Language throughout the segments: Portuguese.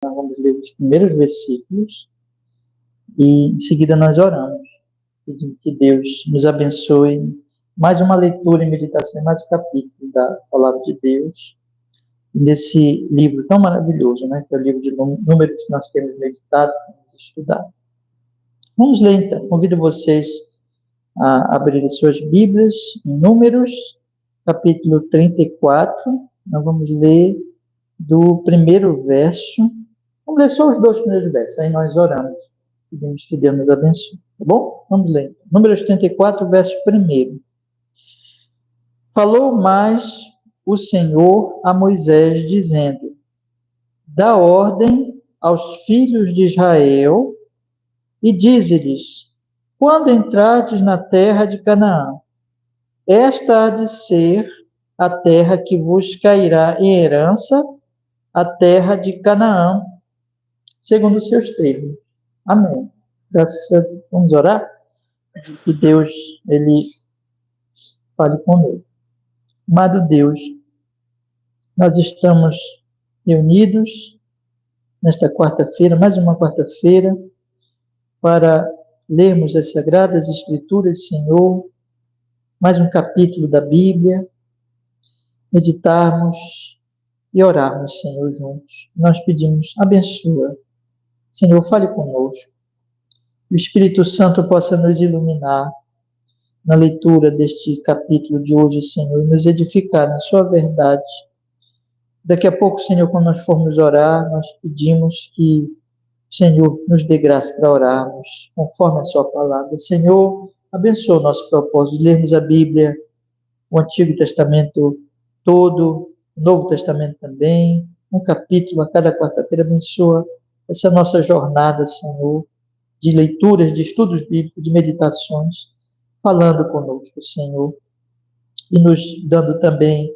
Nós vamos ler os primeiros versículos e em seguida nós oramos, pedindo que Deus nos abençoe. Mais uma leitura e meditação, mais um capítulo da Palavra de Deus, nesse livro tão maravilhoso, né, que é o livro de Números que nós temos meditado, temos estudado. Vamos ler então. Convido vocês a abrirem suas Bíblias em Números, capítulo 34. Nós vamos ler do primeiro verso. Vamos ler só os dois primeiros versos, aí nós oramos. Pedimos que Deus nos abençoe. Tá bom? Vamos ler. Números 34, verso 1. Falou mais o Senhor a Moisés, dizendo: dá ordem aos filhos de Israel e dize-lhes: quando entrardes na terra de Canaã, esta há de ser a terra que vos cairá em herança, a terra de Canaã, segundo os seus termos. Amém. Graças a Deus. Vamos orar? Que Deus, Ele fale conosco. Amado Deus, nós estamos reunidos nesta quarta-feira, mais uma quarta-feira, para lermos as Sagradas Escrituras, Senhor, mais um capítulo da Bíblia, meditarmos e orarmos, Senhor, juntos. Nós pedimos, abençoa. Senhor, fale conosco. O Espírito Santo possa nos iluminar na leitura deste capítulo de hoje, Senhor, e nos edificar na sua verdade. Daqui a pouco, Senhor, quando nós formos orar, nós pedimos que o Senhor nos dê graça para orarmos conforme a sua palavra. Senhor, abençoa o nosso propósito de lermos a Bíblia, o Antigo Testamento todo, o Novo Testamento também, um capítulo a cada quarta-feira. Abençoa essa nossa jornada, Senhor, de leituras, de estudos bíblicos, de meditações, falando conosco, Senhor, e nos dando também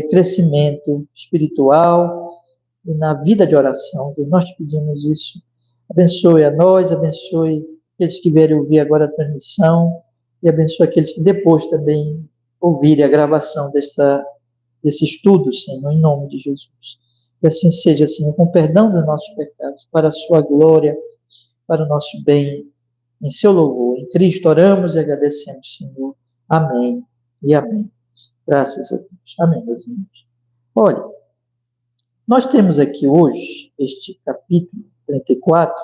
crescimento espiritual e na vida de oração. Nós te pedimos isso. Abençoe a nós, abençoe aqueles que vierem ouvir agora a transmissão e abençoe aqueles que depois também ouvirem a gravação desse estudo, Senhor, em nome de Jesus. Que assim seja, Senhor, com perdão dos nossos pecados, para a sua glória, para o nosso bem, em seu louvor. Em Cristo oramos e agradecemos, Senhor. Amém e amém. Graças a Deus. Amém, meus irmãos. Olha, nós temos aqui hoje este capítulo 34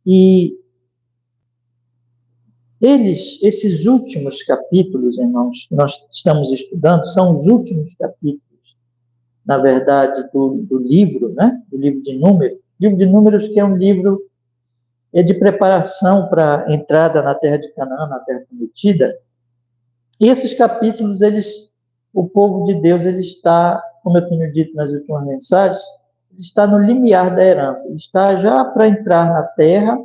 e esses últimos capítulos, irmãos, que nós estamos estudando, são os últimos capítulos, na verdade, do livro, né? Do livro de Números. O livro de Números, que é um livro de preparação para a entrada na terra de Canaã, na terra prometida. E esses capítulos, o povo de Deus, ele está, como eu tenho dito nas últimas mensagens, ele está no limiar da herança, ele está já para entrar na terra,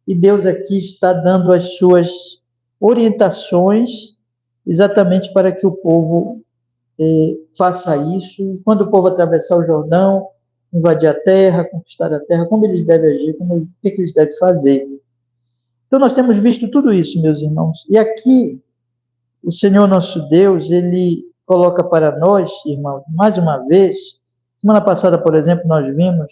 e Deus aqui está dando as suas orientações exatamente para que o povo faça isso. E quando o povo atravessar o Jordão, invadir a terra, conquistar a terra, como eles devem agir, o que eles devem fazer. Então, nós temos visto tudo isso, meus irmãos. E aqui, o Senhor nosso Deus, Ele coloca para nós, irmãos, mais uma vez, semana passada, por exemplo, nós vimos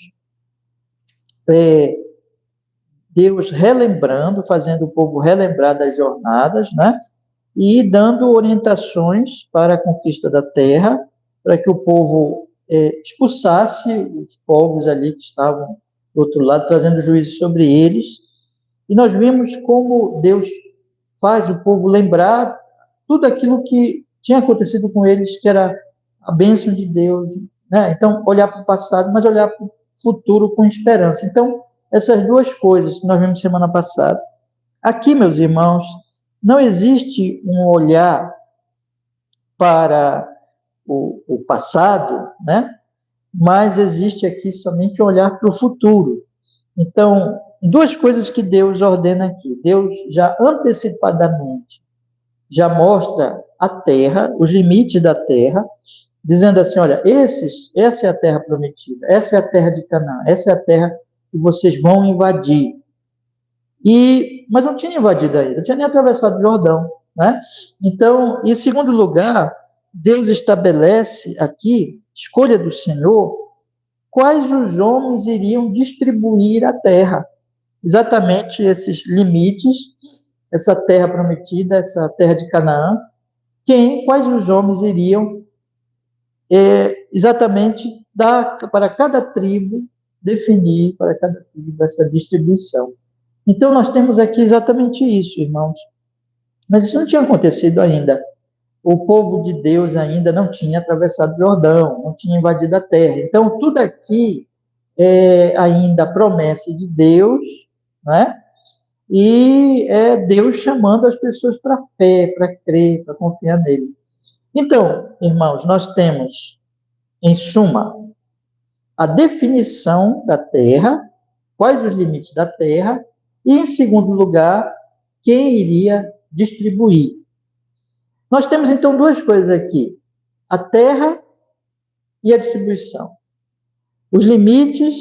Deus relembrando, fazendo o povo relembrar das jornadas, né? E dando orientações para a conquista da terra, para que o povo expulsasse os povos ali que estavam do outro lado, trazendo juízo sobre eles. E nós vimos como Deus faz o povo lembrar tudo aquilo que tinha acontecido com eles, que era a bênção de Deus, né? Então, olhar para o passado, mas olhar para o futuro com esperança. Então, essas duas coisas que nós vimos semana passada. Aqui, meus irmãos, não existe um olhar para o passado, né? Mas existe aqui somente um olhar para o futuro. Então, duas coisas que Deus ordena aqui. Deus já antecipadamente já mostra a terra, os limites da terra, dizendo assim, olha, essa é a terra prometida, essa é a terra de Canaã, essa é a terra que vocês vão invadir. Mas não tinha invadido ainda, não tinha nem atravessado o Jordão, né? Então, em segundo lugar, Deus estabelece aqui, escolha do Senhor, quais os homens iriam distribuir a terra. Exatamente esses limites, essa terra prometida, essa terra de Canaã, quais os homens iriam exatamente dar para cada tribo, definir para cada tribo essa distribuição. Então, nós temos aqui exatamente isso, irmãos. Mas isso não tinha acontecido ainda. O povo de Deus ainda não tinha atravessado o Jordão, não tinha invadido a terra. Então, tudo aqui é ainda promessa de Deus, né? E é Deus chamando as pessoas para fé, para crer, para confiar nele. Então, irmãos, nós temos, em suma, a definição da terra, quais os limites da terra, e, em segundo lugar, quem iria distribuir. Nós temos, então, duas coisas aqui: a terra e a distribuição. Os limites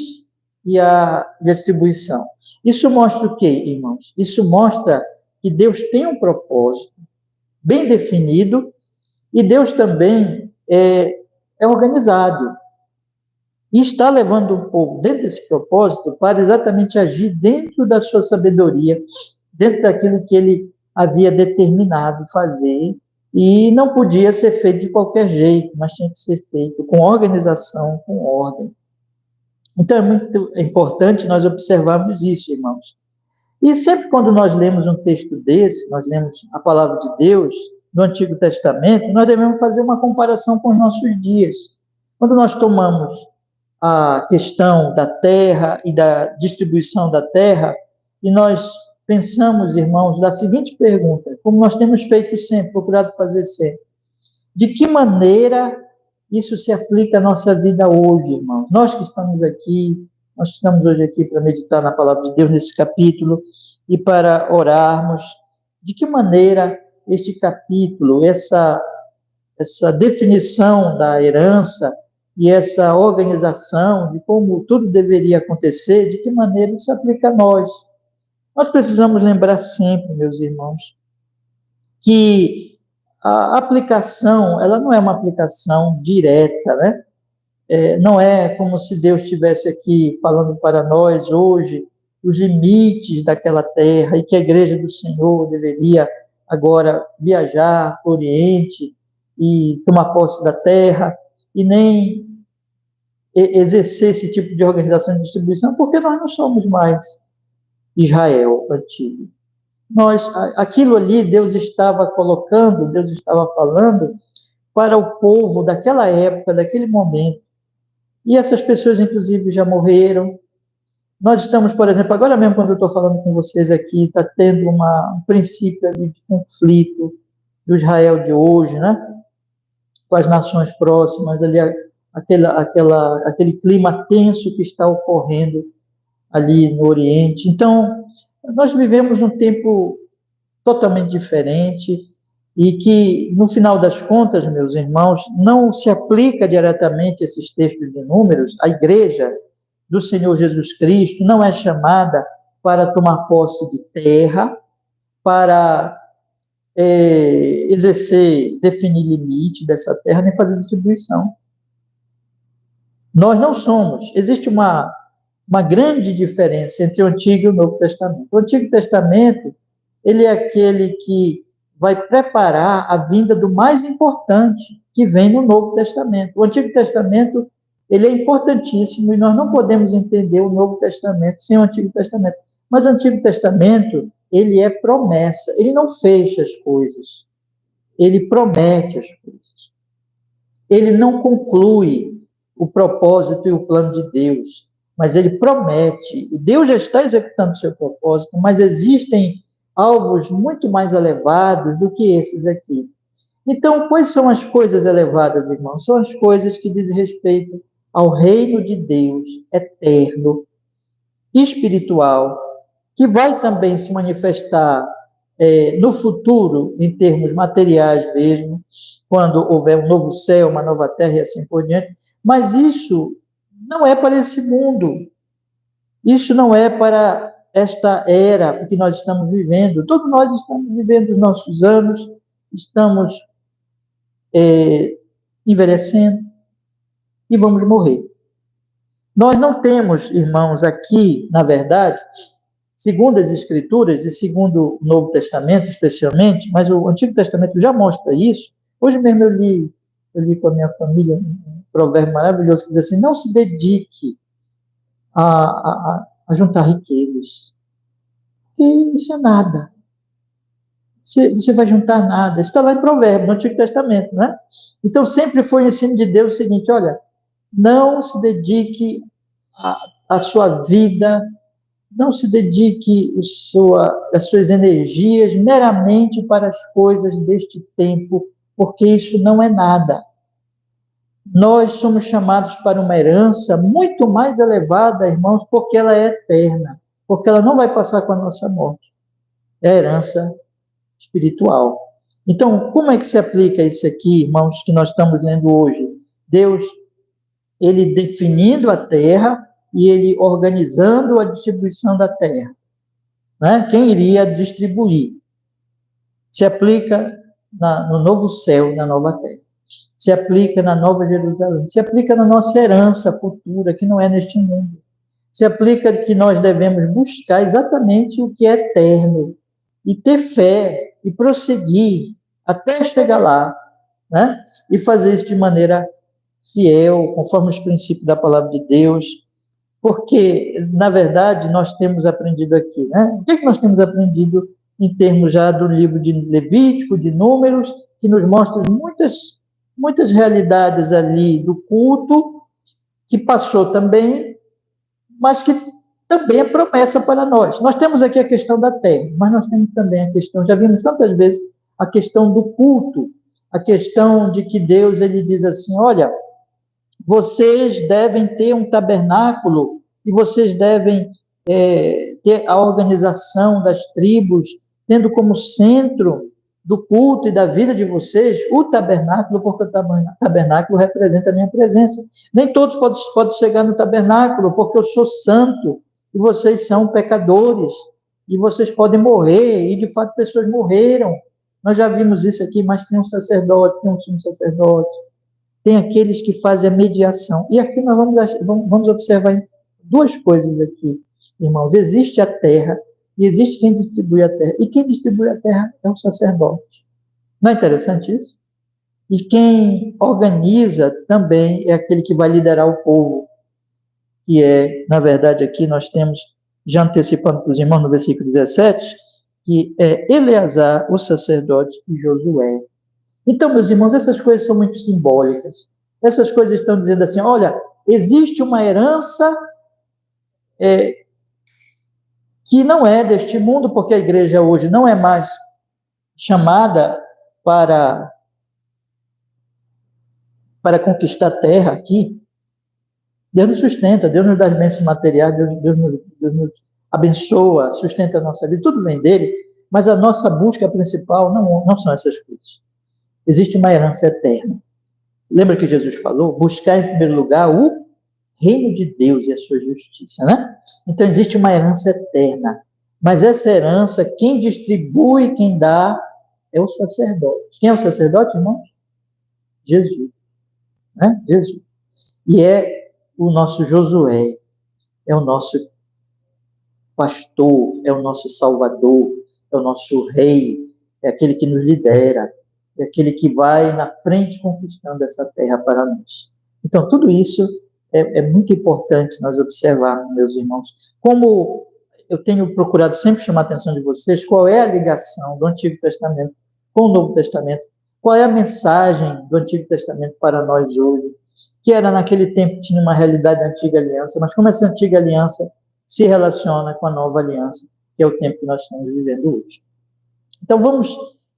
e a distribuição. Isso mostra o quê, irmãos? Isso mostra que Deus tem um propósito bem definido e Deus também é organizado. E está levando o povo dentro desse propósito para exatamente agir dentro da sua sabedoria, dentro daquilo que ele havia determinado fazer, e não podia ser feito de qualquer jeito, mas tinha que ser feito com organização, com ordem. Então é muito importante nós observarmos isso, irmãos. E sempre quando nós lemos um texto desse, nós lemos a palavra de Deus no Antigo Testamento, nós devemos fazer uma comparação com os nossos dias. Quando nós tomamos a questão da terra e da distribuição da terra, e nós pensamos, irmãos, da seguinte pergunta, como nós temos feito sempre, procurado fazer sempre: de que maneira isso se aplica à nossa vida hoje, irmãos? Nós que estamos aqui, nós estamos hoje aqui para meditar na palavra de Deus nesse capítulo e para orarmos, de que maneira este capítulo, essa definição da herança e essa organização de como tudo deveria acontecer, de que maneira isso se aplica a nós? Nós precisamos lembrar sempre, meus irmãos, que a aplicação, ela não é uma aplicação direta, né? Não é como se Deus estivesse aqui falando para nós hoje os limites daquela terra e que a igreja do Senhor deveria agora viajar para o Oriente e tomar posse da terra, e nem exercer esse tipo de organização de distribuição, porque nós não somos mais Israel antigo. Aquilo ali Deus estava colocando, Deus estava falando para o povo daquela época, daquele momento. E essas pessoas, inclusive, já morreram. Nós estamos, por exemplo, agora mesmo, quando eu estou falando com vocês aqui, está tendo um princípio ali de conflito do Israel de hoje, né? Com as nações próximas, ali, aquele clima tenso que está ocorrendo ali no Oriente. Então, nós vivemos um tempo totalmente diferente e que, no final das contas, meus irmãos, não se aplica diretamente esses textos de Números. A igreja do Senhor Jesus Cristo não é chamada para tomar posse de terra, para exercer, definir limite dessa terra, nem fazer distribuição. Nós não somos. Existe uma grande diferença entre o Antigo e o Novo Testamento. O Antigo Testamento, ele é aquele que vai preparar a vinda do mais importante que vem no Novo Testamento. O Antigo Testamento, ele é importantíssimo e nós não podemos entender o Novo Testamento sem o Antigo Testamento. Mas o Antigo Testamento, ele é promessa, ele não fecha as coisas, ele promete as coisas. Ele não conclui o propósito e o plano de Deus, mas ele promete, e Deus já está executando o seu propósito, mas existem alvos muito mais elevados do que esses aqui. Então, quais são as coisas elevadas, irmãos? São as coisas que dizem respeito ao reino de Deus eterno, espiritual, que vai também se manifestar no futuro, em termos materiais mesmo, quando houver um novo céu, uma nova terra e assim por diante. Mas isso não é para esse mundo. Isso não é para esta era que nós estamos vivendo. Todos nós estamos vivendo os nossos anos, estamos envelhecendo e vamos morrer. Nós não temos, irmãos, aqui, na verdade, segundo as Escrituras e segundo o Novo Testamento, especialmente, mas o Antigo Testamento já mostra isso. Hoje mesmo eu li com a minha família um provérbio maravilhoso que diz assim: não se dedique a juntar riquezas. E isso é nada. Você vai juntar nada. Isso está lá em Provérbios, no Antigo Testamento, né? Então, sempre foi o ensino de Deus o seguinte: olha, não se dedique a sua vida, não se dedique as suas energias meramente para as coisas deste tempo, porque isso não é nada. Nós somos chamados para uma herança muito mais elevada, irmãos, porque ela é eterna, porque ela não vai passar com a nossa morte. É a herança espiritual. Então, como é que se aplica isso aqui, irmãos, que nós estamos lendo hoje? Deus, ele definindo a terra e ele organizando a distribuição da terra, né? Quem iria distribuir? Se aplica no novo céu e na nova terra. Se aplica na Nova Jerusalém. Se aplica na nossa herança futura, que não é neste mundo. Se aplica que nós devemos buscar exatamente o que é eterno e ter fé e prosseguir até chegar lá, né? E fazer isso de maneira fiel, conforme os princípios da palavra de Deus, porque, na verdade, nós temos aprendido aqui, né? O que é que nós temos aprendido em termos já do livro de Levítico, de Números, que nos mostra muitas realidades ali do culto, que passou também, mas que também é promessa para nós. Nós temos aqui a questão da terra, mas nós temos também a questão, já vimos tantas vezes, a questão do culto, a questão de que Deus, ele diz assim, olha, vocês devem ter um tabernáculo e vocês devem ter a organização das tribos, tendo como centro do culto e da vida de vocês o tabernáculo, porque o tabernáculo representa a minha presença. Nem todos podem chegar no tabernáculo, porque eu sou santo e vocês são pecadores e vocês podem morrer, e de fato pessoas morreram. Nós já vimos isso aqui, mas tem um sacerdote, tem um sumo sacerdote, tem aqueles que fazem a mediação. E aqui nós vamos observar duas coisas aqui, irmãos. Existe a terra e existe quem distribui a terra. E quem distribui a terra é o sacerdote. Não é interessante isso? E quem organiza também é aquele que vai liderar o povo, que é, na verdade, aqui nós temos, já antecipando para os irmãos no versículo 17, que é Eleazar, o sacerdote, e Josué. Então, meus irmãos, essas coisas são muito simbólicas. Essas coisas estão dizendo assim, olha, existe uma herança que não é deste mundo, porque a igreja hoje não é mais chamada para conquistar a terra aqui. Deus nos sustenta, Deus nos dá as bênçãos materiais, Deus nos abençoa, sustenta a nossa vida, tudo vem dele, mas a nossa busca principal não são essas coisas. Existe uma herança eterna. Lembra que Jesus falou? Buscar em primeiro lugar o reino de Deus e a sua justiça, né? Então existe uma herança eterna. Mas essa herança, quem distribui, quem dá, é o sacerdote. Quem é o sacerdote, irmão? Jesus. Né? Jesus. E é o nosso Josué, é o nosso pastor, é o nosso salvador, é o nosso rei, é aquele que nos lidera, é aquele que vai na frente conquistando essa terra para nós. Então, tudo isso é muito importante nós observarmos, meus irmãos. Como eu tenho procurado sempre chamar a atenção de vocês, qual é a ligação do Antigo Testamento com o Novo Testamento? Qual é a mensagem do Antigo Testamento para nós hoje? Que era naquele tempo, tinha uma realidade da Antiga Aliança, mas como essa Antiga Aliança se relaciona com a Nova Aliança, que é o tempo que nós estamos vivendo hoje. Então,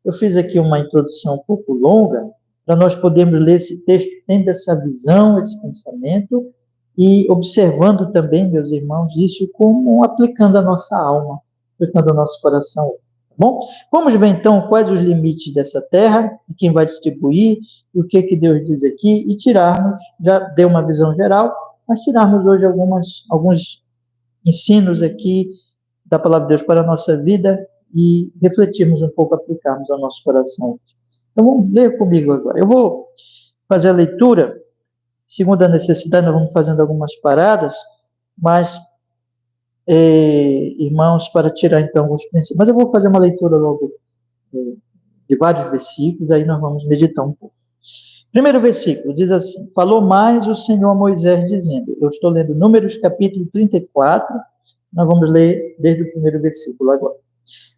eu fiz aqui uma introdução um pouco longa, para nós podermos ler esse texto tendo essa visão, esse pensamento, e observando também, meus irmãos, isso como aplicando a nossa alma, aplicando ao nosso coração. Tá bom? Vamos ver então quais os limites dessa terra, e quem vai distribuir, e o que Deus diz aqui, e tirarmos, já deu uma visão geral, mas tirarmos hoje alguns ensinos aqui da palavra de Deus para a nossa vida, e refletirmos um pouco, aplicarmos ao nosso coração. Então, vamos ler comigo agora. Eu vou fazer a leitura Segundo a necessidade, nós vamos fazendo algumas paradas, mas, irmãos, para tirar então alguns princípios. Mas eu vou fazer uma leitura logo de vários versículos, aí nós vamos meditar um pouco. Primeiro versículo diz assim: falou mais o Senhor a Moisés, dizendo, eu estou lendo Números capítulo 34, nós vamos ler desde o primeiro versículo agora.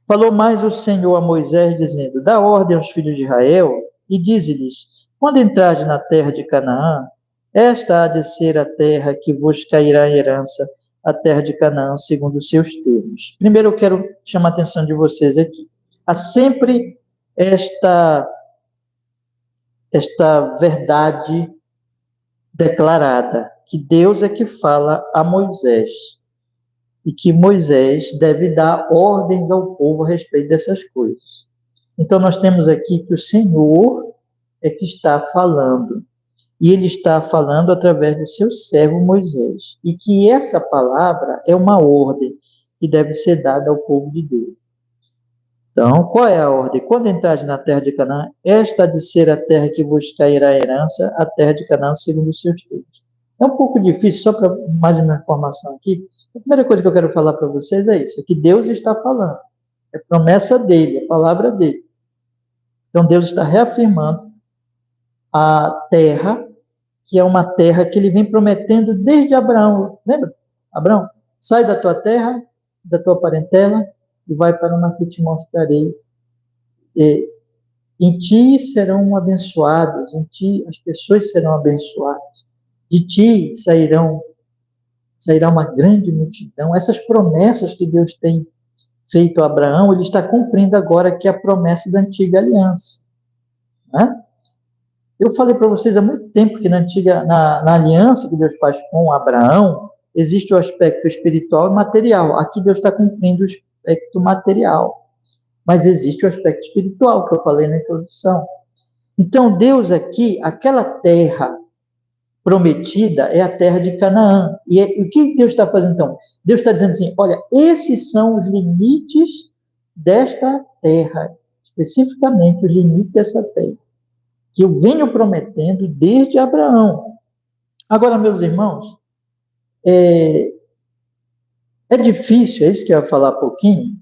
Falou mais o Senhor a Moisés, dizendo, dá ordem aos filhos de Israel e dize-lhes, quando entrares na terra de Canaã, esta há de ser a terra que vos cairá em herança, a terra de Canaã, segundo os seus termos. Primeiro eu quero chamar a atenção de vocês aqui. Há sempre esta verdade declarada, que Deus é que fala a Moisés, e que Moisés deve dar ordens ao povo a respeito dessas coisas. Então nós temos aqui que o Senhor é que está falando, e ele está falando através do seu servo Moisés, e que essa palavra é uma ordem que deve ser dada ao povo de Deus. Então, qual é a ordem? Quando entrares na terra de Canaã, esta há de ser a terra que vos cairá a herança, a terra de Canaã segundo os seus termos. É um pouco difícil, só para mais uma informação aqui. A primeira coisa que eu quero falar para vocês é isso, é que Deus está falando. É promessa dele, é palavra dele. Então, Deus está reafirmando a terra, que é uma terra que ele vem prometendo desde Abraão. Lembra? Abraão, sai da tua terra, da tua parentela, e vai para uma que te mostrarei. Em ti serão abençoados, em ti as pessoas serão abençoadas. De ti sairá uma grande multidão. Essas promessas que Deus tem feito a Abraão, ele está cumprindo agora que é a promessa da antiga aliança. Né? Eu falei para vocês há muito tempo que na aliança que Deus faz com Abraão, existe o aspecto espiritual e material. Aqui Deus está cumprindo o aspecto material. Mas existe o aspecto espiritual, que eu falei na introdução. Então, Deus aqui, aquela terra prometida é a terra de Canaã. E o que Deus está fazendo então? Deus está dizendo assim, olha, esses são os limites desta terra, especificamente os limites dessa terra, que eu venho prometendo desde Abraão. Agora, meus irmãos, é difícil, é isso que eu ia falar um pouquinho,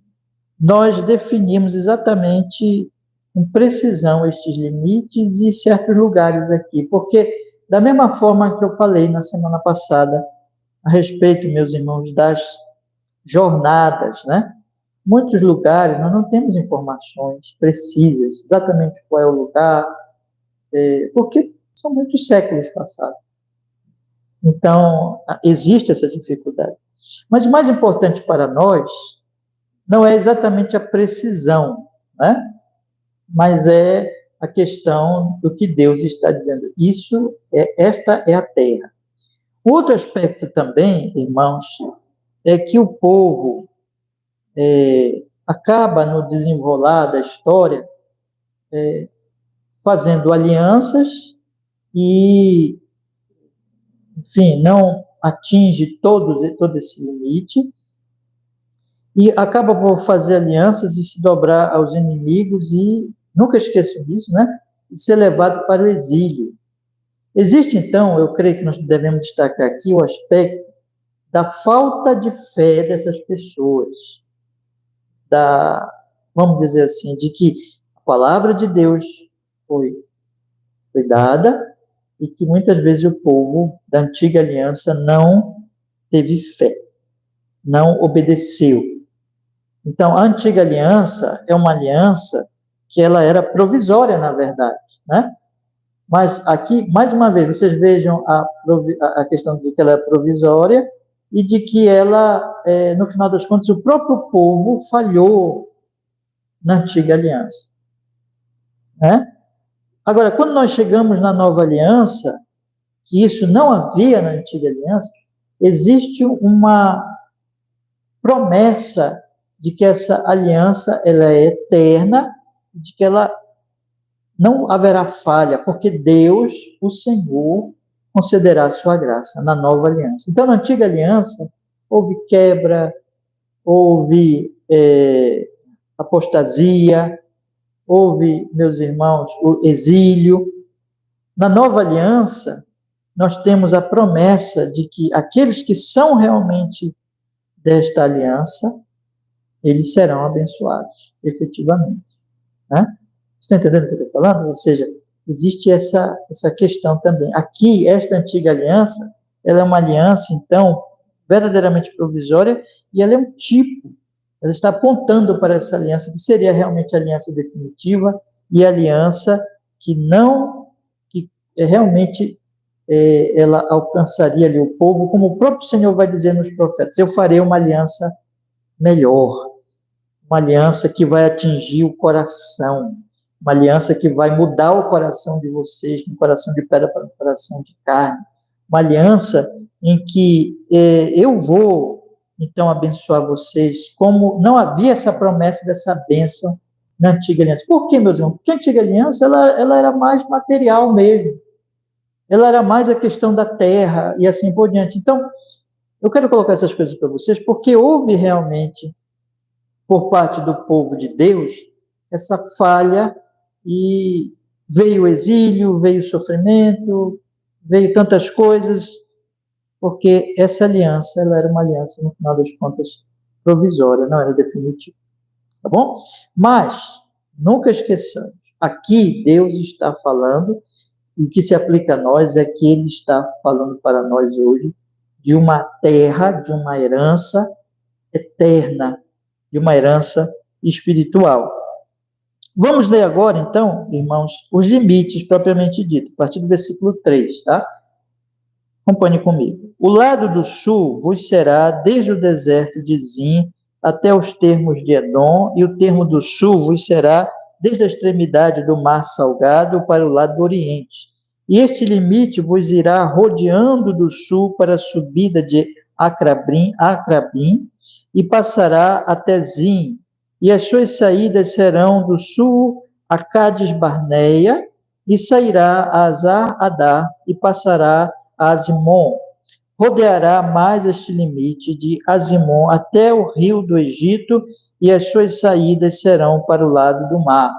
nós definimos exatamente com precisão estes limites e certos lugares aqui, porque da mesma forma que eu falei na semana passada a respeito, meus irmãos, das jornadas, né? Muitos lugares nós não temos informações precisas, exatamente qual é o lugar, porque são muitos séculos passados. Então, existe essa dificuldade. Mas o mais importante para nós não é exatamente a precisão, né? Mas é a questão do que Deus está dizendo. Esta é a terra. Outro aspecto também, irmãos, é que o povo acaba no desenrolar da história fazendo alianças e, enfim, não atinge todo esse limite, e acaba por fazer alianças e se dobrar aos inimigos e, nunca esqueço disso, né? E ser levado para o exílio. Existe, então, eu creio que nós devemos destacar aqui o aspecto da falta de fé dessas pessoas, vamos dizer assim, de que a palavra de Deus foi dada e que muitas vezes o povo da antiga aliança não teve fé, não obedeceu. Então, a antiga aliança é uma aliança que ela era provisória, na verdade, né? Mas aqui, mais uma vez, vocês vejam a questão de que ela é provisória e de que ela, no final das contas, o próprio povo falhou na antiga aliança, né? Agora, quando nós chegamos na nova aliança, que isso não havia na antiga aliança, existe uma promessa de que essa aliança ela é eterna, de que ela não haverá falha, porque Deus, o Senhor, concederá a sua graça na nova aliança. Então, na antiga aliança, houve quebra, houve apostasia, houve, meus irmãos, o exílio. Na nova aliança, nós temos a promessa de que aqueles que são realmente desta aliança, eles serão abençoados, efetivamente. Né? Você está entendendo o que eu estou falando? Ou seja, existe essa questão também. Aqui, esta antiga aliança, ela é uma aliança, então, verdadeiramente provisória, e ela é um tipo. Ela está apontando para essa aliança, que seria realmente a aliança definitiva, e a aliança que realmente ela alcançaria ali o povo, como o próprio Senhor vai dizer nos profetas: eu farei uma aliança melhor, uma aliança que vai atingir o coração, uma aliança que vai mudar o coração de vocês, de um coração de pedra para um coração de carne, uma aliança em que eu vou, então, abençoar vocês, como não havia essa promessa dessa bênção na antiga aliança. Por quê, meus irmãos? Porque a antiga aliança ela era mais material mesmo, ela era mais a questão da terra e assim por diante. Então, eu quero colocar essas coisas para vocês, porque houve realmente, por parte do povo de Deus, essa falha, e veio o exílio, veio o sofrimento, veio tantas coisas, porque essa aliança, ela era uma aliança, no final das contas, provisória, não era definitiva. Tá bom? Mas, nunca esqueçamos, aqui Deus está falando, e o que se aplica a nós é que Ele está falando para nós hoje de uma terra, de uma herança eterna, de uma herança espiritual. Vamos ler agora, então, irmãos, os limites propriamente dito, a partir do versículo 3, tá? Acompanhe comigo. O lado do sul vos será desde o deserto de Zin até os termos de Edom, e o termo do sul vos será desde a extremidade do mar salgado para o lado do oriente. E este limite vos irá rodeando do sul para a subida de Acrabim, e passará até Zin, e as suas saídas serão do sul a Cádiz Barneia, e sairá a Azar-Adá, e passará a Azimon. Rodeará mais este limite de Azimon até o rio do Egito, e as suas saídas serão para o lado do mar.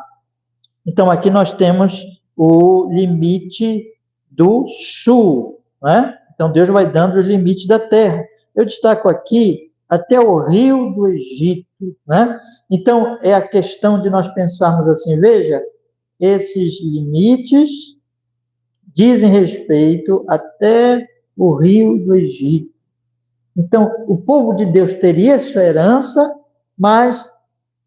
Então, aqui nós temos o limite do sul, né? Então, Deus vai dando o limite da terra. Eu destaco aqui até o rio do Egito, né? Então, é a questão de nós pensarmos assim, veja, esses limites dizem respeito até o rio do Egito. Então, o povo de Deus teria sua herança, mas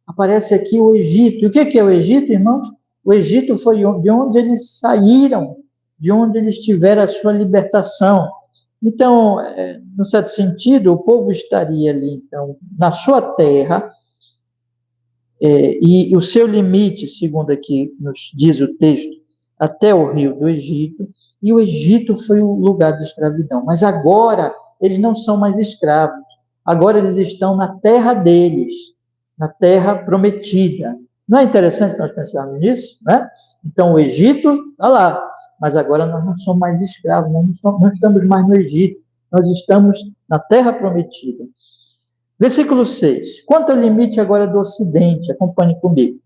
aparece aqui o Egito. E o que é o Egito, irmãos? O Egito foi de onde eles saíram, de onde eles tiveram a sua libertação. Então, no certo sentido, o povo estaria ali, então, na sua terra, e o seu limite, segundo aqui nos diz o texto, até o rio do Egito, e o Egito foi o lugar de escravidão. Mas agora, eles não são mais escravos. Agora eles estão na terra deles, na terra prometida. Não é interessante nós pensarmos nisso, né? Então, o Egito está lá, mas agora nós não somos mais escravos, não estamos mais no Egito, nós estamos na terra prometida. Versículo 6. Quanto ao limite agora do ocidente, acompanhe comigo.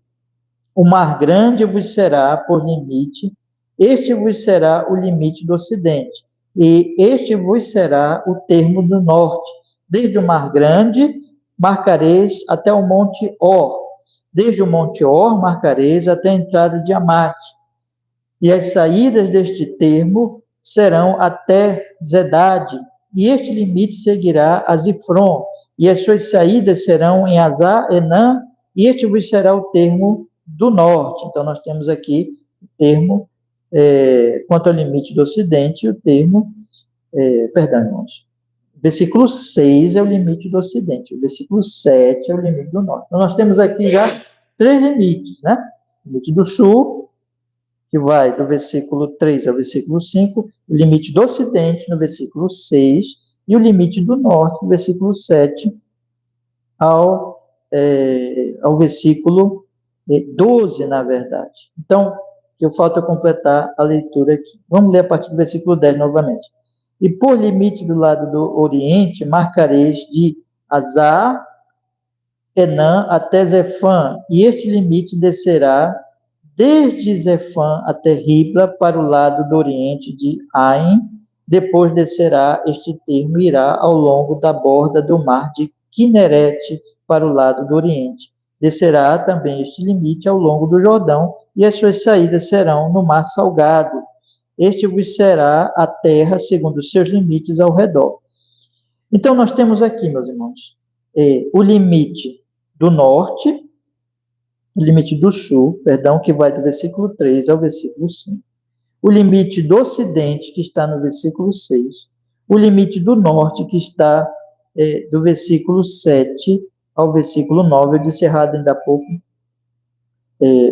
O mar grande vos será por limite, este vos será o limite do ocidente, e este vos será o termo do norte. Desde o mar grande, marcareis até o monte Or. Desde o monte Or, marcareis até a entrada de Amate. E as saídas deste termo serão até Zedade, e este limite seguirá a Zifron, e as suas saídas serão em Azar, Enã, e este vos será o termo do norte. Então, nós temos aqui o termo, quanto ao limite do ocidente, e o termo, perdão, irmãos, versículo 6 é o limite do ocidente, o versículo 7 é o limite do norte. Então, nós temos aqui já 3 limites, né? O limite do sul, que vai do versículo 3 ao versículo 5, o limite do ocidente, no versículo 6, e o limite do norte, no versículo 7 ao versículo 12, na verdade. Então, eu falta completar a leitura aqui. Vamos ler a partir do versículo 10 novamente. E por limite do lado do oriente, marcareis de Azar, Enã até Zefã, e este limite descerá desde Zefã até Ribla, para o lado do oriente de Ain, depois descerá este termo, irá ao longo da borda do mar de Quinerete para o lado do Oriente. Descerá também este limite ao longo do Jordão, e as suas saídas serão no mar Salgado. Este vos será a terra segundo os seus limites ao redor. Então, nós temos aqui, meus irmãos, o limite do norte, o limite do sul, perdão, que vai do versículo 3 ao versículo 5. O limite do ocidente, que está no versículo 6. O limite do norte, que está do versículo 7 ao versículo 9. Eu disse errado ainda há pouco.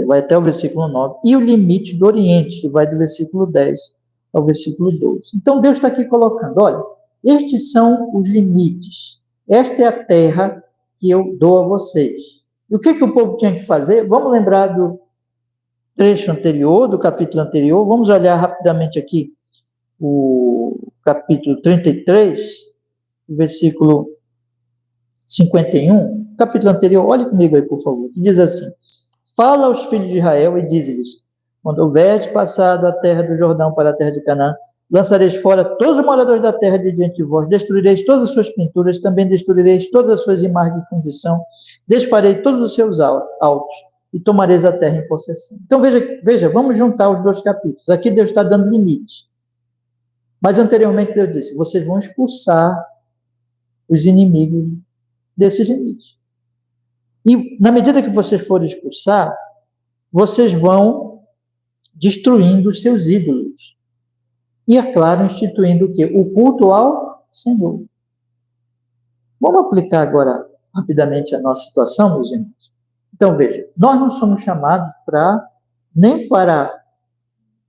Vai até o versículo 9. E o limite do oriente, que vai do versículo 10 ao versículo 12. Então, Deus está aqui colocando, olha, estes são os limites. Esta é a terra que eu dou a vocês. E o que o povo tinha que fazer? Vamos lembrar do trecho anterior, do capítulo anterior. Vamos olhar rapidamente aqui o capítulo 33, versículo 51. Capítulo anterior, olhe comigo aí, por favor. Que diz assim: fala aos filhos de Israel e diz-lhes: quando houveres passado a terra do Jordão para a terra de Canaã, lançareis fora todos os moradores da terra de diante de vós, destruireis todas as suas pinturas, também destruireis todas as suas imagens de fundição, desfarei todos os seus altos, e tomareis a terra em possessão. Então, veja, vamos juntar os dois capítulos. Aqui Deus está dando limites. Mas anteriormente Deus disse: vocês vão expulsar os inimigos desses limites. E na medida que vocês forem expulsar, vocês vão destruindo os seus ídolos. E, é claro, instituindo o quê? O culto ao Senhor. Vamos aplicar agora rapidamente a nossa situação, meus irmãos. Então, veja, nós não somos chamados nem para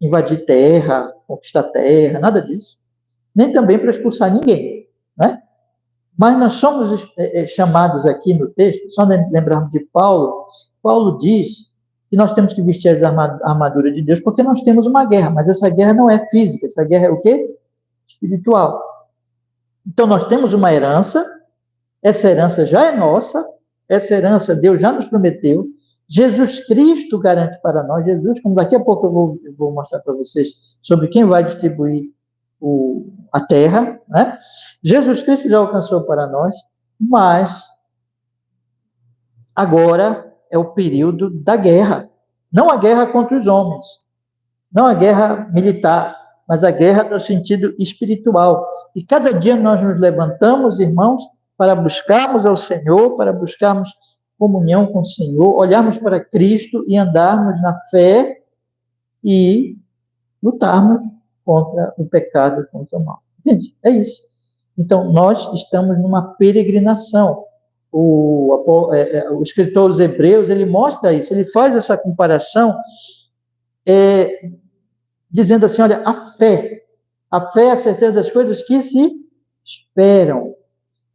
invadir terra, conquistar terra, nada disso. Nem também para expulsar ninguém, né? Mas nós somos chamados aqui no texto, só lembrarmos de Paulo. Paulo diz que nós temos que vestir a armadura de Deus porque nós temos uma guerra, mas essa guerra não é física, essa guerra é o quê? Espiritual. Então nós temos uma herança, essa herança já é nossa, essa herança Deus já nos prometeu, Jesus Cristo garante para nós, Jesus, como daqui a pouco eu vou mostrar para vocês sobre quem vai distribuir a terra, né? Jesus Cristo já alcançou para nós, mas agora é o período da guerra. Não a guerra contra os homens, não a guerra militar, mas a guerra no sentido espiritual. E cada dia nós nos levantamos, irmãos, para buscarmos ao Senhor, para buscarmos comunhão com o Senhor, olharmos para Cristo e andarmos na fé e lutarmos contra o pecado, contra o mal. Entende? É isso. Então, nós estamos numa peregrinação. O escritor dos Hebreus, ele mostra isso, ele faz essa comparação, dizendo assim, olha, a fé é a certeza das coisas que se esperam.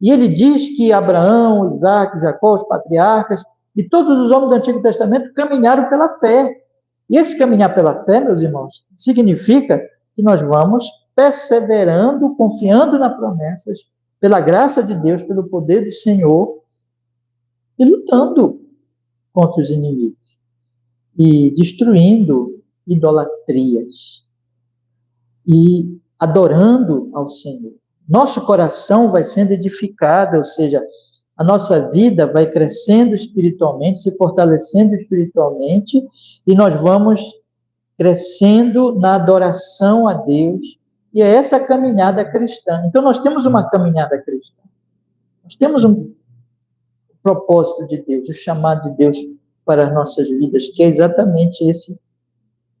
E ele diz que Abraão, Isaac, Jacó, os patriarcas, e todos os homens do Antigo Testamento caminharam pela fé. E esse caminhar pela fé, meus irmãos, significa que nós vamos perseverando, confiando nas promessas, pela graça de Deus, pelo poder do Senhor, e lutando contra os inimigos, e destruindo idolatrias, e adorando ao Senhor. Nosso coração vai sendo edificado, ou seja, a nossa vida vai crescendo espiritualmente, se fortalecendo espiritualmente, e nós vamos crescendo na adoração a Deus, e é essa a caminhada cristã. Então, nós temos uma caminhada cristã. Nós temos um propósito de Deus, o chamado de Deus para as nossas vidas, que é exatamente esse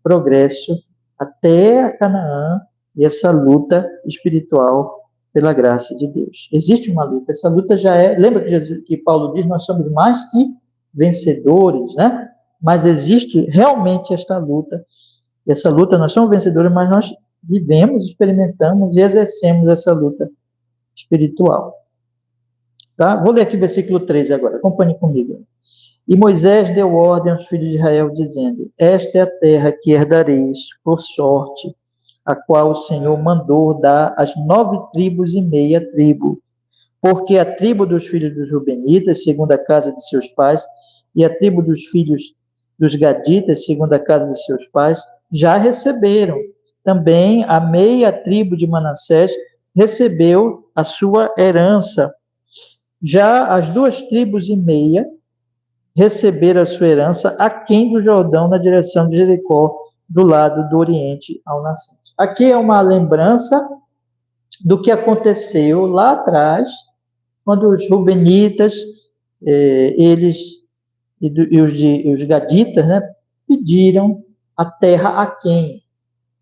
progresso até a Canaã e essa luta espiritual pela graça de Deus. Existe uma luta, essa luta já é... Lembra que Paulo diz, nós somos mais que vencedores, né? Mas existe realmente esta luta, e essa luta nós somos vencedores, mas nós vivemos, experimentamos e exercemos essa luta espiritual. Tá? Vou ler aqui o versículo 13 agora, acompanhe comigo. E Moisés deu ordem aos filhos de Israel, dizendo: esta é a terra que herdareis por sorte, a qual o Senhor mandou dar às 9 tribos e meia tribo, porque a tribo dos filhos dos Rubenitas, segundo a casa de seus pais, e a tribo dos filhos dos Gaditas, segundo a casa de seus pais, já receberam, também a meia tribo de Manassés recebeu a sua herança. Já as 2,5 tribos receberam a sua herança aquém do Jordão, na direção de Jericó, do lado do Oriente ao Nascente. Aqui é uma lembrança do que aconteceu lá atrás, quando os Rubenitas, eles e os Gaditas, né, pediram a terra a quem?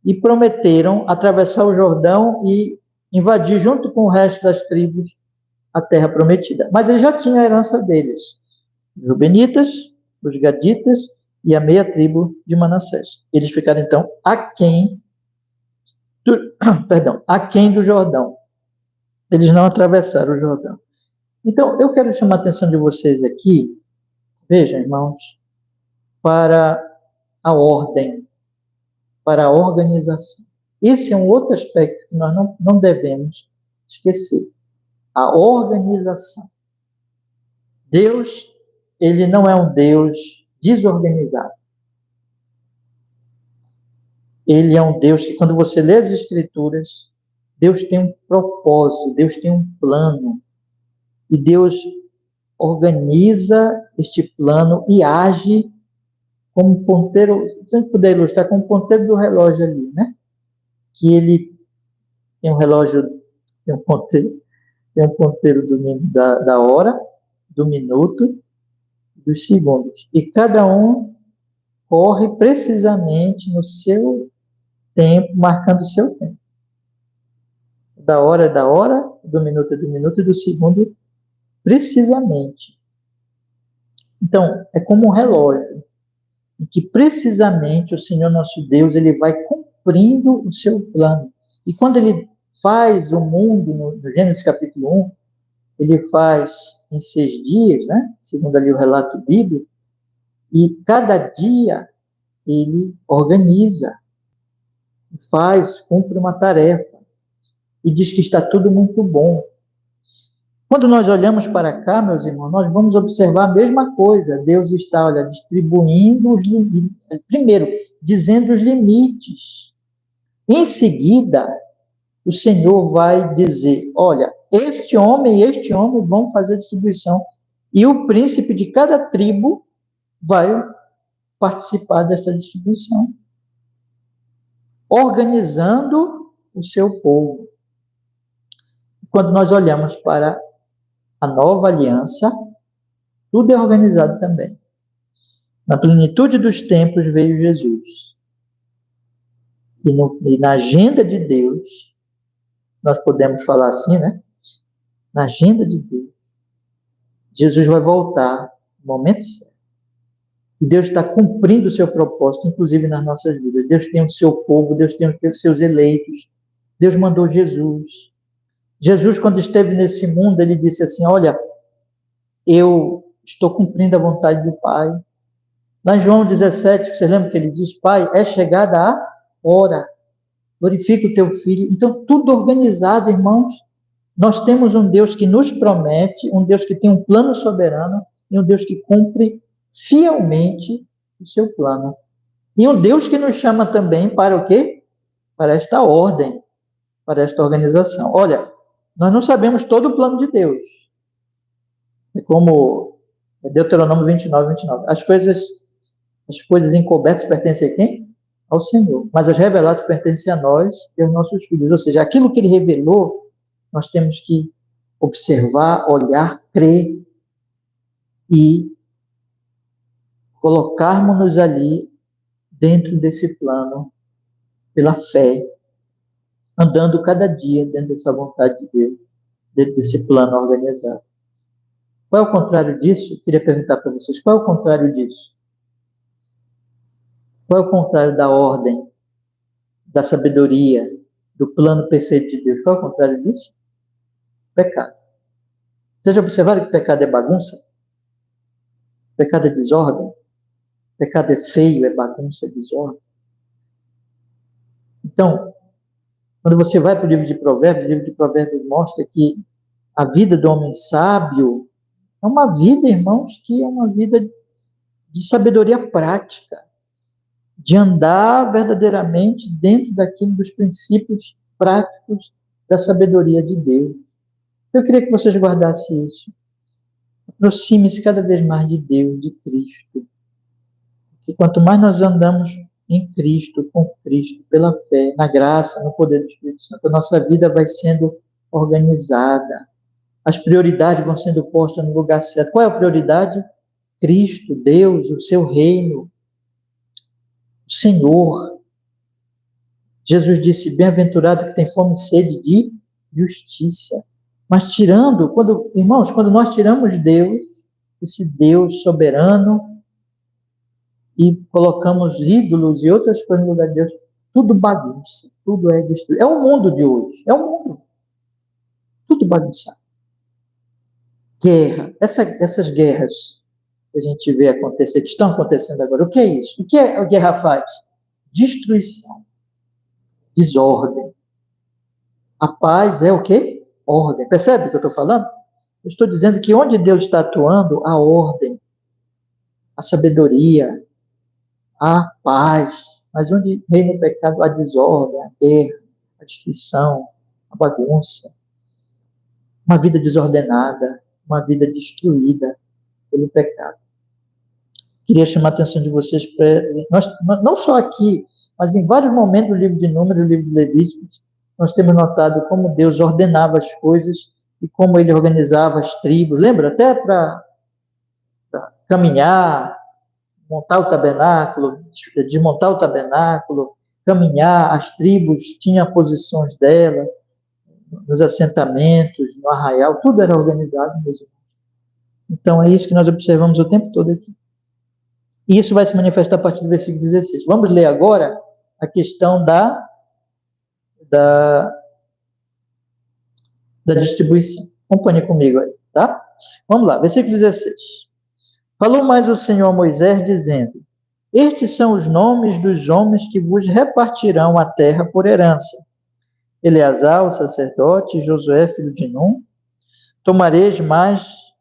E prometeram atravessar o Jordão e invadir junto com o resto das tribos a terra prometida. Mas eles já tinham a herança deles. Os Rubenitas, os Gaditas e a meia tribo de Manassés. Eles ficaram, então, aquém do Jordão. Eles não atravessaram o Jordão. Então, eu quero chamar a atenção de vocês aqui, vejam, irmãos, para a ordem, para a organização. Esse é um outro aspecto que nós não devemos esquecer. A organização. Deus, ele não é um Deus desorganizado. Ele é um Deus que, quando você lê as Escrituras, Deus tem um propósito, Deus tem um plano. E Deus organiza este plano e age como ponteiro, se a gente puder ilustrar, como ponteiro do relógio ali, né? Que ele tem um relógio, tem um ponteiro da hora, do minuto, dos segundos. E cada um corre precisamente no seu tempo, marcando o seu tempo. Da hora é da hora, do minuto é do minuto e do segundo precisamente. Então, é como um relógio, em que precisamente o Senhor nosso Deus, ele vai cumprindo o seu plano. E quando ele faz o mundo, no Gênesis capítulo 1, ele faz em 6 dias, né? Segundo ali o relato bíblico, e cada dia ele organiza, cumpre uma tarefa, e diz que está tudo muito bom. Quando nós olhamos para cá, meus irmãos, nós vamos observar a mesma coisa. Deus está, distribuindo os limites. Primeiro, dizendo os limites. Em seguida, o Senhor vai dizer, olha, este homem e este homem vão fazer a distribuição. E o príncipe de cada tribo vai participar dessa distribuição. Organizando o seu povo. Quando nós olhamos para a nova aliança, tudo é organizado também. Na plenitude dos tempos veio Jesus. E na agenda de Deus, nós podemos falar assim, né? Na agenda de Deus, Jesus vai voltar no momento certo. E Deus está cumprindo o seu propósito, inclusive nas nossas vidas. Deus tem o seu povo, Deus tem os seus eleitos. Deus mandou Jesus. Jesus, quando esteve nesse mundo, ele disse assim, olha, eu estou cumprindo a vontade do Pai. Lá em João 17, você lembra que ele diz, Pai, é chegada a hora, glorifica o teu Filho. Então, tudo organizado, irmãos. Nós temos um Deus que nos promete, um Deus que tem um plano soberano, e um Deus que cumpre fielmente o seu plano. E um Deus que nos chama também para o quê? Para esta ordem, para esta organização. Olha, nós não sabemos todo o plano de Deus. É como Deuteronômio 29. As coisas encobertas pertencem a quem? Ao Senhor. Mas as reveladas pertencem a nós e aos nossos filhos. Ou seja, aquilo que ele revelou, nós temos que observar, olhar, crer e colocarmos-nos ali dentro desse plano, pela fé, andando cada dia dentro dessa vontade de Deus, dentro desse plano organizado. Qual é o contrário disso? Eu queria perguntar para vocês, qual é o contrário disso? Qual é o contrário da ordem, da sabedoria, do plano perfeito de Deus? Qual é o contrário disso? Pecado. Vocês já observaram que pecado é bagunça? Pecado é desordem? Pecado é feio, é bagunça, é desordem? Então, quando você vai para o livro de Provérbios mostra que a vida do homem sábio é uma vida, irmãos, que é uma vida de sabedoria prática. de andar verdadeiramente dentro daquilo dos princípios práticos da sabedoria de Deus. Eu queria que vocês guardassem isso. Aproxime-se cada vez mais de Deus, de Cristo. Que quanto mais nós andamos em Cristo, com Cristo, pela fé, na graça, no poder do Espírito Santo, a nossa vida vai sendo organizada. As prioridades vão sendo postas no lugar certo. Qual é a prioridade? Cristo, Deus, o seu reino, o Senhor. Jesus disse, bem-aventurado que tem fome e sede de justiça. Mas irmãos, quando nós tiramos Deus, esse Deus soberano, e colocamos ídolos e outras coisas no lugar de Deus, tudo bagunça, tudo é destruído. É o mundo de hoje, é o mundo. Tudo bagunçado. Guerra, essas guerras que a gente vê acontecer, que estão acontecendo agora, o que é isso? O que a guerra faz? Destruição, desordem. A paz é o quê? Ordem. Percebe o que eu estou falando? Eu estou dizendo que onde Deus está atuando, a ordem, a sabedoria, a paz. Mas onde reina o pecado, a desordem, a guerra, a destruição, a bagunça. Uma vida desordenada, uma vida destruída pelo pecado. Queria chamar a atenção de vocês para... não só aqui, mas em vários momentos do livro de Números, do livro de Levíticos, nós temos notado como Deus ordenava as coisas e como ele organizava as tribos. Lembra? Até para caminhar, montar o tabernáculo, desmontar o tabernáculo, caminhar, as tribos tinham posições dela, nos assentamentos, no arraial, tudo era organizado mesmo. Então é isso que nós observamos o tempo todo aqui. E isso vai se manifestar a partir do versículo 16. Vamos ler agora a questão da distribuição. Acompanhe comigo aí, tá? Vamos lá, versículo 16. Falou mais o Senhor a Moisés, dizendo, estes são os nomes dos homens que vos repartirão a terra por herança. Eleazar, o sacerdote, e Josué, filho de Num. Tomareis mais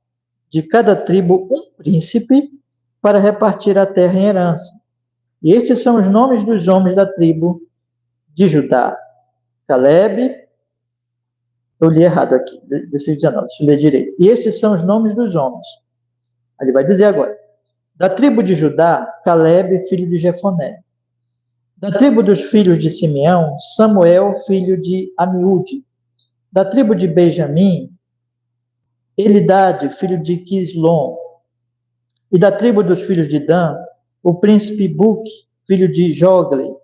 de cada tribo um príncipe para repartir a terra em herança. E estes são os nomes dos homens da tribo de Judá. Calebe, eu li errado aqui, versículo 19, deixa eu ler direito. E estes são os nomes dos homens. Ele vai dizer agora. Da tribo de Judá, Calebe, filho de Jefoné. Da tribo dos filhos de Simeão, Samuel, filho de Amiúde. Da tribo de Benjamim, Elidade, filho de Quislom. E da tribo dos filhos de Dan, o príncipe Buque, filho de Jogle.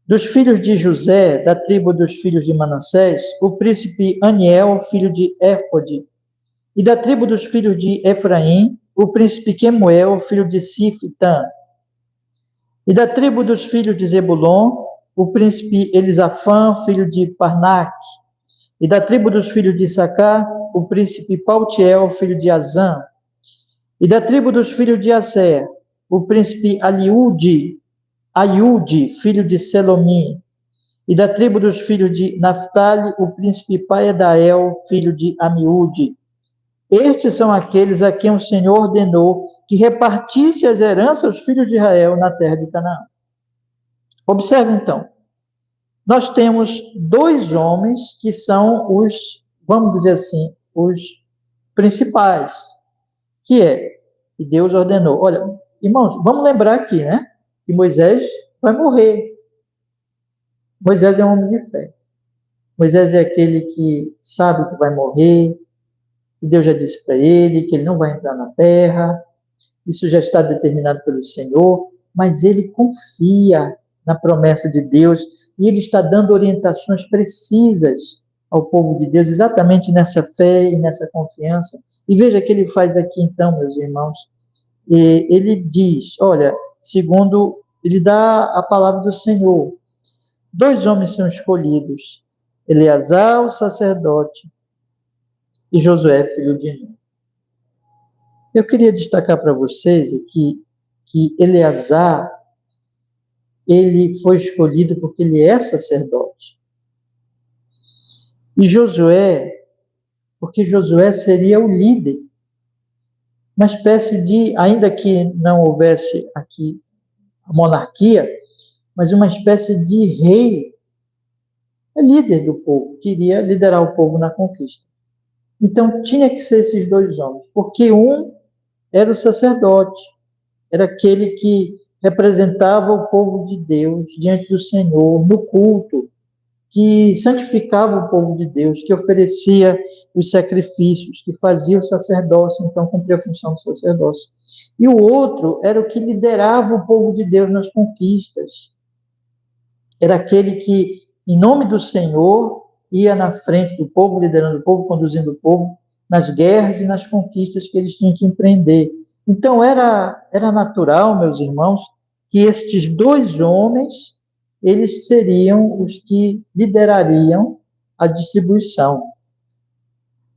Dos filhos de José, da tribo dos filhos de Manassés, o príncipe Aniel, filho de Éfode. E da tribo dos filhos de Efraim, o príncipe Quemuel, filho de Sifitã. E da tribo dos filhos de Zebulon, o príncipe Elisafã, filho de Parnac. E da tribo dos filhos de Issacar, o príncipe Paltiel, filho de Azã. E da tribo dos filhos de Aser, o príncipe Aiude, filho de Selomim. E da tribo dos filhos de Naphtali, o príncipe Paedael, filho de Amiúde. Estes são aqueles a quem o Senhor ordenou que repartisse as heranças aos filhos de Israel na terra de Canaã. Observe, então. Nós temos dois homens que são os, vamos dizer assim, os principais, que Deus ordenou. Olha, irmãos, vamos lembrar aqui, né? Que Moisés vai morrer. Moisés é um homem de fé. Moisés é aquele que sabe que vai morrer, e Deus já disse para ele que ele não vai entrar na terra, isso já está determinado pelo Senhor, mas ele confia na promessa de Deus e ele está dando orientações precisas ao povo de Deus, exatamente nessa fé e nessa confiança. E veja o que ele faz aqui então, meus irmãos. Ele diz, olha, segundo, ele dá a palavra do Senhor. Dois homens são escolhidos, Eleazar, o sacerdote, e Josué, filho de Nun. Eu queria destacar para vocês aqui que Eleazar, ele foi escolhido porque ele é sacerdote. E Josué, porque Josué seria o líder. Uma espécie de, ainda que não houvesse aqui a monarquia, mas uma espécie de rei, líder do povo, queria liderar o povo na conquista. Então tinha que ser esses dois homens, porque um era o sacerdote, era aquele que representava o povo de Deus diante do Senhor, no culto, que santificava o povo de Deus, que oferecia os sacrifícios, que fazia o sacerdócio, então cumpria a função do sacerdócio. E o outro era o que liderava o povo de Deus nas conquistas. Era aquele que, em nome do Senhor, ia na frente do povo, liderando o povo, conduzindo o povo nas guerras e nas conquistas que eles tinham que empreender. Então era natural, meus irmãos, que estes dois homens, eles seriam os que liderariam a distribuição.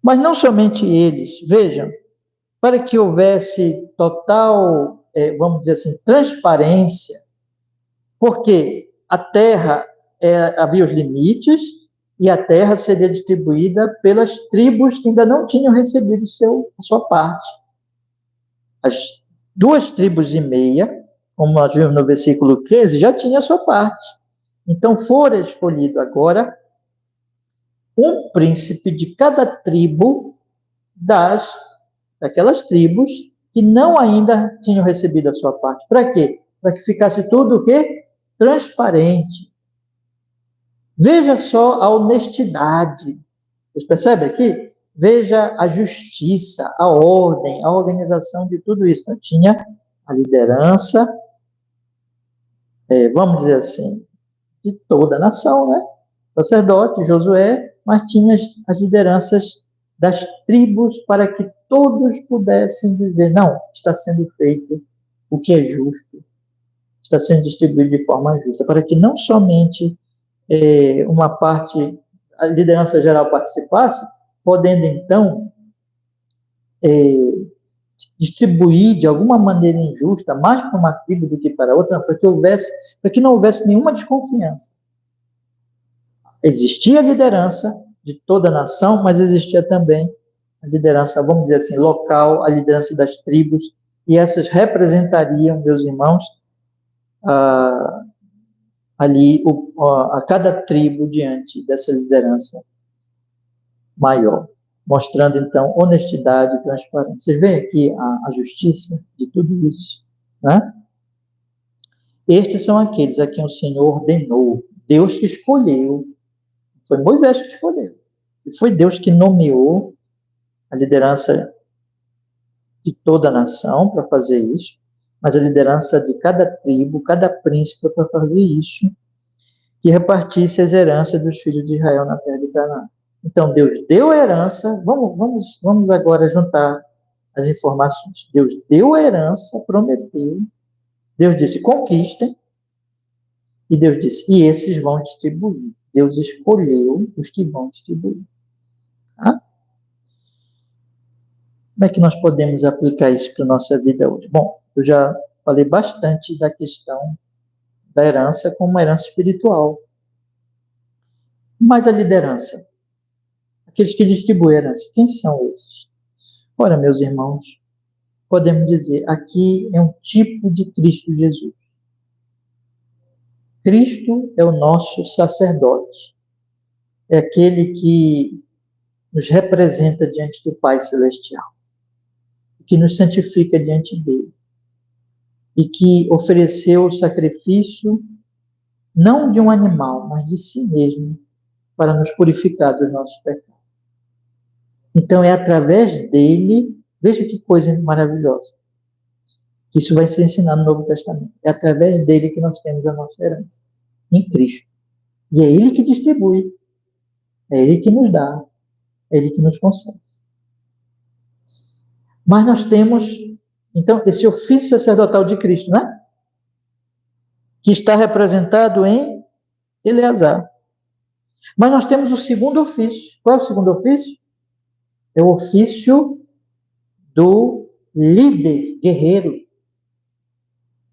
Mas não somente eles, vejam, para que houvesse total, vamos dizer assim, transparência, porque a terra, havia os limites, e a terra seria distribuída pelas tribos que ainda não tinham recebido a sua parte. As 2,5 tribos, como nós vimos no versículo 15, já tinha a sua parte. Então, fora escolhido agora um príncipe de cada tribo daquelas tribos que não ainda tinham recebido a sua parte. Para quê? Para que ficasse tudo o quê? Transparente. Veja só a honestidade. Vocês percebem aqui? Veja a justiça, a ordem, a organização de tudo isso. Então, tinha a liderança, vamos dizer assim, de toda a nação, né? Sacerdote, Josué, mas tinha as lideranças das tribos para que todos pudessem dizer, não, está sendo feito o que é justo, está sendo distribuído de forma justa, para que não somente uma parte, a liderança geral participasse, podendo então distribuir de alguma maneira injusta, mais para uma tribo do que para outra, para que não houvesse nenhuma desconfiança. Existia a liderança de toda a nação, mas existia também a liderança, vamos dizer assim, local, a liderança das tribos, e essas representariam, meus irmãos, ali a cada tribo diante dessa liderança maior, mostrando então honestidade e transparência. Vocês veem aqui a justiça de tudo isso, né? Estes são aqueles a quem o Senhor ordenou, Deus que escolheu, foi Moisés que escolheu, e foi Deus que nomeou a liderança de toda a nação para fazer isso, mas a liderança de cada tribo, cada príncipe para fazer isso, que repartisse as heranças dos filhos de Israel na terra de Canaã. Então, Deus deu a herança, vamos agora juntar as informações. Deus deu a herança, prometeu, Deus disse, conquistem, e Deus disse, e esses vão distribuir. Deus escolheu os que vão distribuir. Tá? Como é que nós podemos aplicar isso para a nossa vida hoje? Bom, eu já falei bastante da questão da herança como uma herança espiritual. Mas a liderança, aqueles que distribuem a herança, quem são esses? Ora, meus irmãos, podemos dizer, aqui é um tipo de Cristo Jesus. Cristo é o nosso sacerdote. É aquele que nos representa diante do Pai Celestial, que nos santifica diante dele, e que ofereceu o sacrifício não de um animal, mas de si mesmo, para nos purificar dos nossos pecados. Então é através dele, veja que coisa maravilhosa, que isso vai ser ensinado no Novo Testamento. É através dele que nós temos a nossa herança, em Cristo. E é ele que distribui, é ele que nos dá, é ele que nos concede. Mas nós temos, então, esse ofício sacerdotal de Cristo, né? Que está representado em Eleazar. Mas nós temos o segundo ofício. Qual é o segundo ofício? É o ofício do líder guerreiro,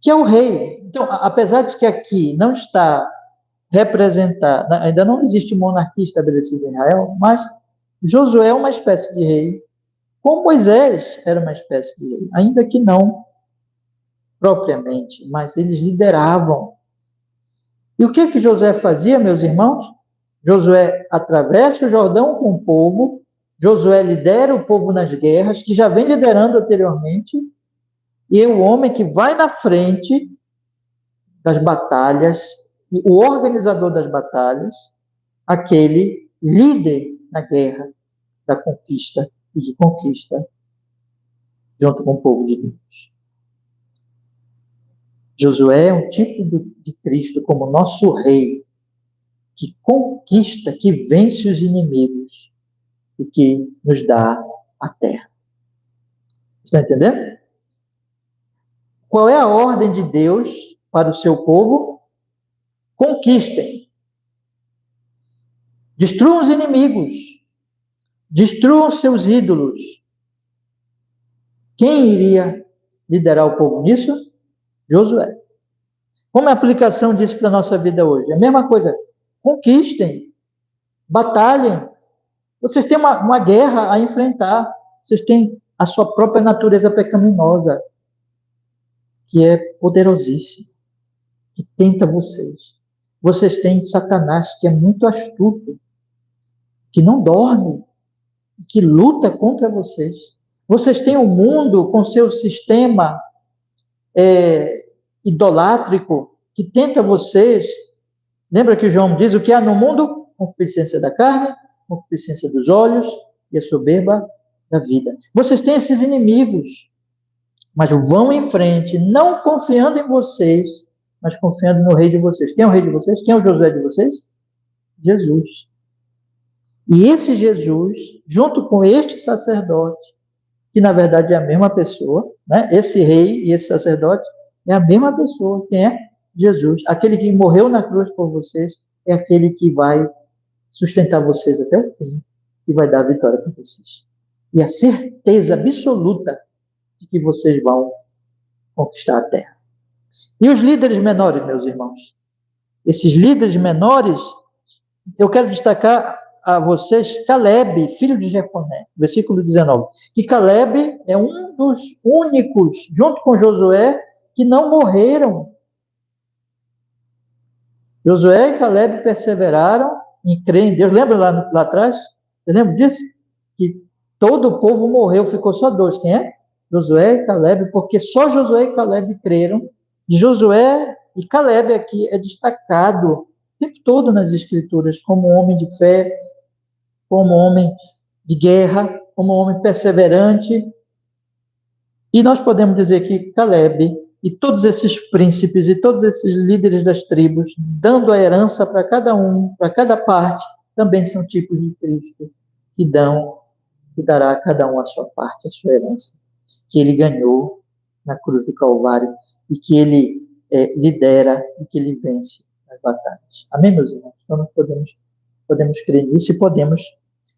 que é o rei. Então, apesar de que aqui não está representado, ainda não existe monarquia estabelecida em Israel, mas Josué é uma espécie de rei, como Moisés era uma espécie de rei, ainda que não propriamente, mas eles lideravam. E o que Josué fazia, meus irmãos? Josué atravessa o Jordão com o povo, Josué lidera o povo nas guerras, que já vem liderando anteriormente, e é o homem que vai na frente das batalhas, e o organizador das batalhas, aquele líder na guerra, da conquista, e que conquista junto com o povo de Deus. Josué é um tipo de Cristo como nosso rei, que conquista, que vence os inimigos e que nos dá a terra. Está entendendo? Qual é a ordem de Deus para o seu povo? Conquistem. Destruam os inimigos. Destruam seus ídolos. Quem iria liderar o povo nisso? Josué. Como é a aplicação disso para a nossa vida hoje? É a mesma coisa. Conquistem. Batalhem. Vocês têm uma guerra a enfrentar. Vocês têm a sua própria natureza pecaminosa, que é poderosíssima, que tenta vocês. Vocês têm Satanás, que é muito astuto, que não dorme, que luta contra vocês. Vocês têm o mundo com seu sistema idolátrico, que tenta vocês. Lembra que João diz o que há no mundo? Concupiscência da carne, concupiscência dos olhos e a soberba da vida. Vocês têm esses inimigos, mas vão em frente, não confiando em vocês, mas confiando no rei de vocês. Quem é o rei de vocês? Quem é o Josué de vocês? Jesus. E esse Jesus, junto com este sacerdote, que na verdade é a mesma pessoa, né? Esse rei e esse sacerdote é a mesma pessoa. Quem é? Jesus. Aquele que morreu na cruz por vocês é aquele que vai sustentar vocês até o fim, que vai dar a vitória para vocês. E a certeza absoluta de que vocês vão conquistar a terra. E os líderes menores, meus irmãos? Esses líderes menores, eu quero destacar a vocês Caleb, filho de Jefoné, versículo 19. Que Caleb é um dos únicos, junto com Josué, que não morreram. Josué e Caleb perseveraram em crer em Deus. Lembra lá atrás? Você lembra disso? Que todo o povo morreu, ficou só dois. Quem é? Josué e Caleb, porque só Josué e Caleb creram. E Josué e Caleb aqui é destacado o tempo todo nas Escrituras como homem de fé, como homem de guerra, como homem perseverante. E nós podemos dizer que Caleb e todos esses príncipes e todos esses líderes das tribos, dando a herança para cada um, para cada parte, também são tipos de Cristo que dará a cada um a sua parte, a sua herança, que ele ganhou na cruz do Calvário e que ele lidera e que ele vence nas batalhas. Amém, meus irmãos? Então nós podemos crer nisso e podemos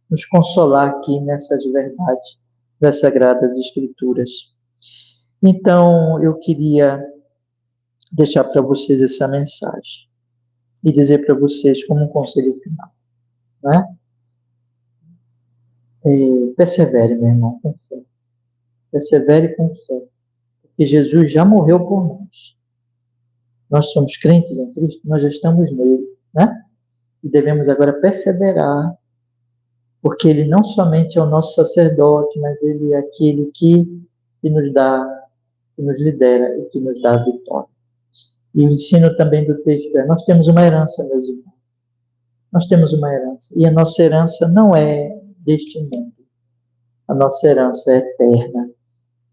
nos consolar aqui nessas verdades das Sagradas Escrituras. Então, eu queria deixar para vocês essa mensagem e dizer para vocês como um conselho final, né? Persevere, meu irmão, com fé. Persevere com fé, porque Jesus já morreu por nós. Nós somos crentes em Cristo, nós já estamos nele, né? E devemos agora perseverar, porque ele não somente é o nosso sacerdote, mas ele é aquele que nos dá, que nos lidera e que nos dá a vitória. E o ensino também do texto nós temos uma herança, meus irmãos. Nós temos uma herança. E a nossa herança não é deste mundo. A nossa herança é eterna.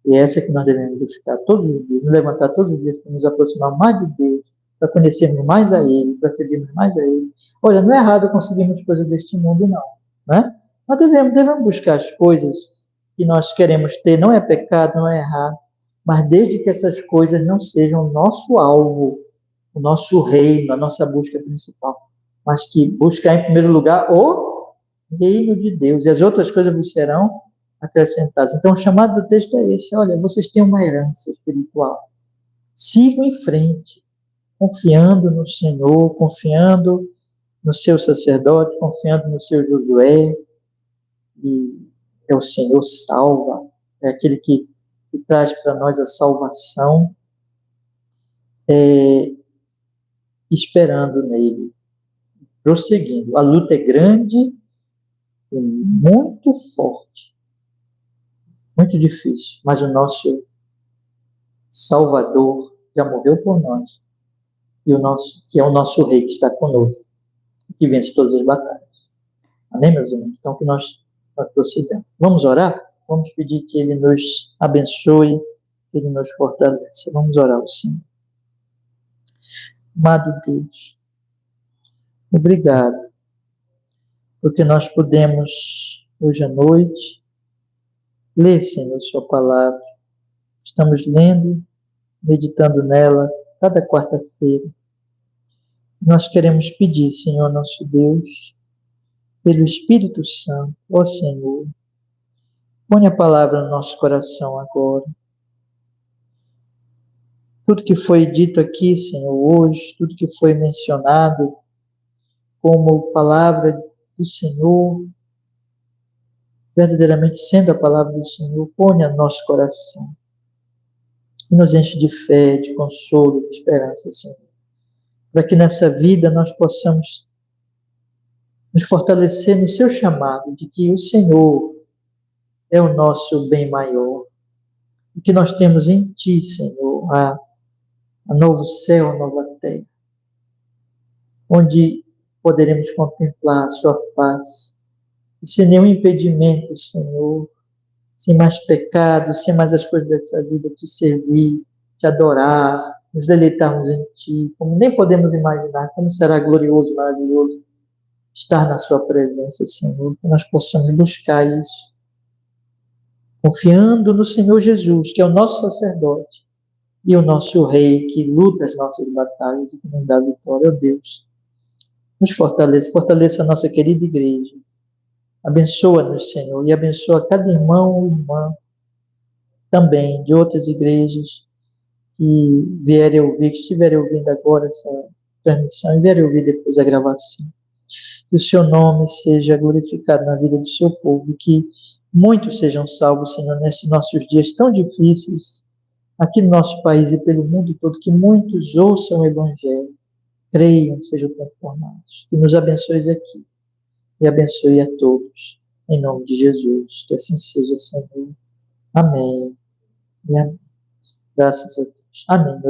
E é essa que nós devemos buscar todos os dias, nos levantar todos os dias para nos aproximar mais de Deus, para conhecermos mais a Ele, para seguirmos mais a Ele. Olha, não é errado conseguirmos coisas deste mundo, não. Né? Nós devemos buscar as coisas que nós queremos ter. Não é pecado, não é errado. Mas desde que essas coisas não sejam o nosso alvo, o nosso reino, a nossa busca principal, mas que buscar em primeiro lugar o reino de Deus, e as outras coisas vos serão acrescentadas. Então, o chamado do texto é esse: olha, vocês têm uma herança espiritual. Sigam em frente, confiando no Senhor, confiando no seu sacerdote, confiando no seu Josué, e é o Senhor salva, é aquele que traz para nós a salvação, esperando nele, prosseguindo. A luta é grande e muito forte, muito difícil, mas o nosso Salvador já morreu por nós, e que é o nosso Rei que está conosco, que vence todas as batalhas. Amém, meus irmãos? Então, que nós prossigamos. Vamos orar? Vamos pedir que Ele nos abençoe, que Ele nos fortaleça. Vamos orar ao Senhor. Amado Deus, obrigado, porque nós podemos, hoje à noite, ler, Senhor, Sua palavra. Estamos lendo, meditando nela, cada quarta-feira. Nós queremos pedir, Senhor, nosso Deus, pelo Espírito Santo, ó Senhor, põe a palavra no nosso coração agora. Tudo que foi dito aqui, Senhor, hoje, tudo que foi mencionado como palavra do Senhor, verdadeiramente sendo a palavra do Senhor, põe no nosso coração e nos enche de fé, de consolo, de esperança, Senhor, para que nessa vida nós possamos nos fortalecer no seu chamado de que o Senhor é o nosso bem maior e que nós temos em Ti, Senhor, a novo céu, a nova terra, onde poderemos contemplar a Sua face e sem nenhum impedimento, Senhor, sem mais pecado, sem mais as coisas dessa vida, Te servir, Te adorar, nos deleitarmos em Ti, como nem podemos imaginar como será glorioso, maravilhoso estar na Sua presença, Senhor, que nós possamos buscar isso, confiando no Senhor Jesus, que é o nosso sacerdote e o nosso Rei, que luta as nossas batalhas e que nos dá vitória. Ó Deus, nos fortaleça a nossa querida igreja. Abençoa-nos, Senhor, e abençoa cada irmão e irmã também de outras igrejas que vierem ouvir, que estiverem ouvindo agora essa transmissão e vierem ouvir depois a gravação. Que o Seu nome seja glorificado na vida do Seu povo e que muitos sejam salvos, Senhor, nesses nossos dias tão difíceis, aqui no nosso país e pelo mundo todo, que muitos ouçam o Evangelho, creiam, sejam transformados. Que nos abençoe aqui e abençoe a todos, em nome de Jesus. Que assim seja, Senhor. Amém. E amém. Graças a Deus. Amém.